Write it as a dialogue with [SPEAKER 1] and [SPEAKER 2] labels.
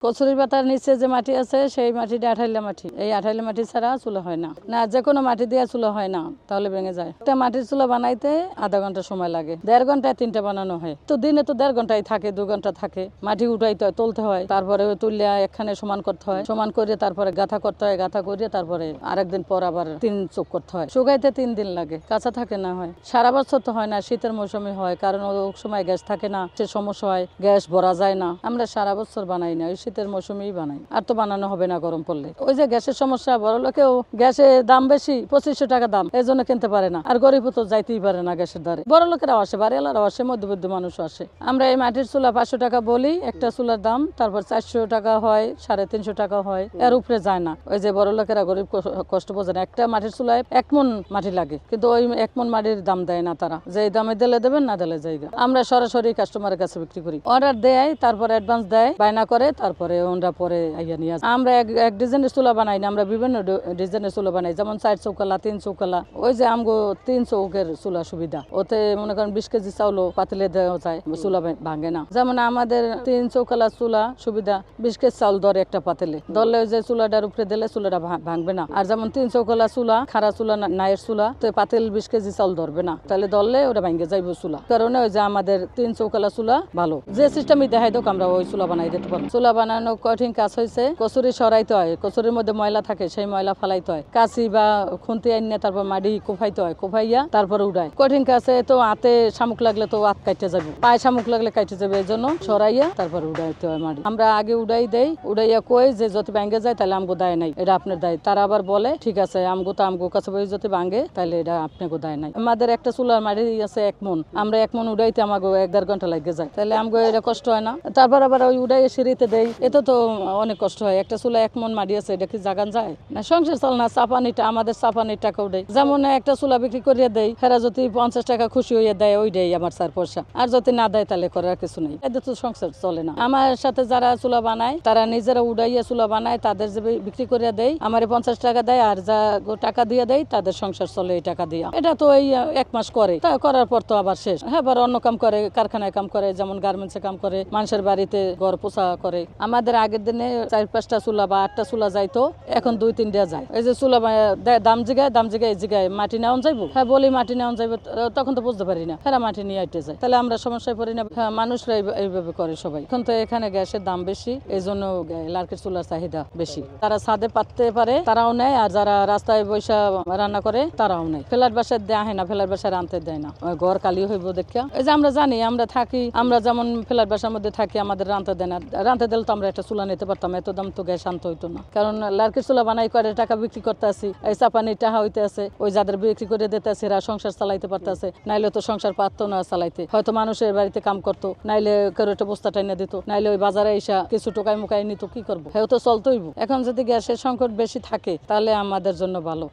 [SPEAKER 1] কচুরি পাতার নিচে যে মাটি আছে সেই মাটিটা আঠাইলা মাটি। এই আঠাইলা মাটি ছাড়া চুলা হয় না। না যে কোনো মাটি দিয়ে চুলা হয় না, তাহলে ভেঙে যায়। একটা মাটির চুলা বানাইতে আধা ঘন্টা সময় লাগে, 1.5 ঘন্টায় 3টা বানানো হয়। তো দিনে তো 1.5 ঘন্টায় থাকে, 2 ঘন্টা থাকে। মাটি উঠাইতে হয়, তুলতে হয়, তারপরে তুলিয়া একখানে সমান করতে হয়, সমান করে তারপরে গাঁথা করতে হয়, গাঁথা করে তারপরে আরেকদিন পর আবার 3 চোখ করতে হয়। শুকাইতে 3 দিন লাগে, কাঁচা থাকে না হয়। সারা বছর তো হয় না, শীতের মৌসুমে হয়, কারণ ওই সময় গ্যাস থাকে না, সে সমস্যা হয়, গ্যাস ভরা যায় না। আমরা সারা বছর বানাই না, ওই শীতের মৌসুমেই বানাই। আর তো বানানো হবে না গরম পড়লে। ওই যে গ্যাসের সমস্যা, বড় লোকেও গ্যাসের দাম বেশি, 2500 টাকা দাম, এই জন্য কিনতে পারে না। আর গরিব তো যাইতেই পারে না গ্যাসের দ্বারে। বড় লোকেরাও আসে, বাড়িওয়ালারাও আসে, মধ্যবিত্ত মানুষও আসে। আমরা এই মাটির চুলা 500 টাকা বলি একটা চুলার দাম, তারপর 400 টাকা হয়, 350 টাকা হয়, এর উপরে যায় না। ওই যে বড় লোকেরা গরিব কষ্ট বোঝে না। একটা মাটির চুলায় 1 মণ মাটি লাগে, কিন্তু ওই 1 মণ মাটির দাম দেয় না তারা, যে দামে দিলে দেবেন, না দিলে জায়গা। আমরা সরাসরি কাস্টমারের কাছে বিক্রি করি, অর্ডার দেয়, তারপরে অ্যাডভান্স দেয়, বায়না করে, তারপরে ওরা পরে আইয়া নিয়ে আসে। আমরা এক ডিজাইনের চুলা বানাই না, আমরা বিভিন্ন ডিজাইনের চুলা বানাই, যেমন 4 চৌকালা, 3 চৌকালা। ওই যে আমগো 3 চৌকের চুলা সুবিধা, ওতে মনে করেন 20 কেজি চাউলও পাতিলে দেওয়া যায়, চুলা ভাঙে না। যেমন আমাদের 3 চৌকালা চুলা সুবিধা, 20 কেজি চাউল ধরে একটা পাতিলে, ধরলে ওই যে চুলাটার উপরে দিলে চুলাটা ভাঙবে না। আর যেমন 3 চৌকালা চুলা, খাড়া চুলা, নায়ের চুলা, তো পাতিল 20 কেজি চাউল ধরবে না, তাহলে ধরলে ওটা ভাঙে যাইব চুলা। কারণে ওই যে আমাদের 3 চৌকালা চুলা ভালো, যে সিস্টেমই দেখাই দোক আমরা ওই চুলা বানাই দিতে পারবো। চুলা বানানো কঠিন কাজ হয়েছে, কচুরি সরাইতে হয়, কচুরির মধ্যে ময়লা থাকে, সেই ময়লা ফালাইতে হয়, কাঁচি বা খুন্তি আইনে তারপর মাটি কোফাইতে হয়, কোফাইয়া তারপরে উড়ায়। কঠিন কাছে তো হাতে শামুক লাগলে তো হাত কাটতে যাবে, পায়ে শামুক লাগলে কাটতে যাবে, এই জন্য সরাইয়া তারপর উড়াইতে হয় মাটি। আমরা আগে উড়াই দেই, উড়াইয়া কই যে যদি ভাঙ্গে যায় তাহলে আমগো দায় নাই, এটা আপনার দায়। তারা আবার বলে ঠিক আছে, আমগো কাছে যদি ভাঙ্গে তাহলে এটা আপনাকে দায় নাই। আমাদের একটা চুলার মাটি আছে 1 মণ, আমরা 1 মণ উড়াইতে আমাকে 1.5 ঘন্টা লাগে যায়, তাহলে আমগো এটা কষ্ট হয় না। তারপর আবার ওই উড়াইয়ে সিঁড়িতে দেই, এটা তো অনেক কষ্ট হয়। একটা চুলা 1 মণ মাটি আছে, এটা কি জাগান যায় না? সংসার চল না, চাপানিটা আমাদের চাপানির টাকাও দেয়। যেমন একটা চুলা বিক্রি করিয়ে দেয়, হেরা যদি 50 টাকা খুশি হইয়া দেয়, ওইটাই আমার 4 পয়সা। আর যদি না দেয় তাহলে করার কিছু নেই, এদের তো সংসার চলে না। আমার সাথে যারা চুলা বানায়, তারা নিজেরা উড়াইয়া চুলা বানায়, তাদের যে বিক্রি করিয়া দেয়, আমার 50 টাকা দেয়, আর যা টাকা দিয়ে দেয় তাদের সংসার চলে এই টাকা দিয়া। এটা তো এই 1 মাস করে, তা করার পর তো আবার শেষ। হ্যাঁ, আবার অন্য কাম করে, কারখানায় কাম করে, যেমন গার্মেন্টসে কাম করে, মানুষের বাড়িতে ঘর পোছা করে। আমাদের আগের দিনে 4-5টা চুলা বা 8টা চুলা যাইতো, এখন 2-3টা যায়। এই যে চুলা দাম জিগায় এই জিগায় মাটি নেওয়া যাইবো, হ্যাঁ বলি মাটি নেওয়া যাইবো, তখন তো বুঝতে পারি না, হ্যাঁ মাটি নিয়ে আইতে যায়, তাহলে আমরা সমস্যায় পড়ি না। হ্যাঁ, মানুষরা এইভাবে করে সবাই। এখন তো এখানে গ্যাসের দাম বেশি, এই জন্য লার্কের চুলার চাহিদা বেশি। তারা ছাদে পাততে পারে তারাও নেয়, আর যারা রাস্তায় বৈশা রান্না করে তারাও নেয়। ফ্ল্যাট বাসায় দেয় না, ফ্ল্যাট বাসায় রানতে দেয় না, ঘর কালি হইব দেখা। এই যে আমরা জানি, আমরা থাকি, আমরা যেমন ফ্ল্যাট বাসার মধ্যে থাকি, আমাদের রানতে দেয় না। রানতে দিলে তো আমরা একটা চুলা নিতে পারতাম, এত দাম তো গ্যাস আনতে হইতো না। কারণ লার্কের চুলা বানাই করে টাকা বিক্রি করতে আসি, এই চাপানির টাকা হইতে আছে, ওই যাদের বিক্রি করে দিতে আছে এরা সংসার চালাইতে পারতেছে, নাইলে তো সংসার পারতো না চালাইতে। হয়তো মানুষের বাড়িতে কাম করতো, নাইলে কেউ একটা বস্তা টাইনা দিত, নাইলে ওই বাজারে এসা কিছু টোকাই মুকাই নিত, কি করবো, হেও তো চলতোইব। এখন যদি গ্যাসের সংকট বেশি থাকে তাহলে আমাদের জন্য ভালো।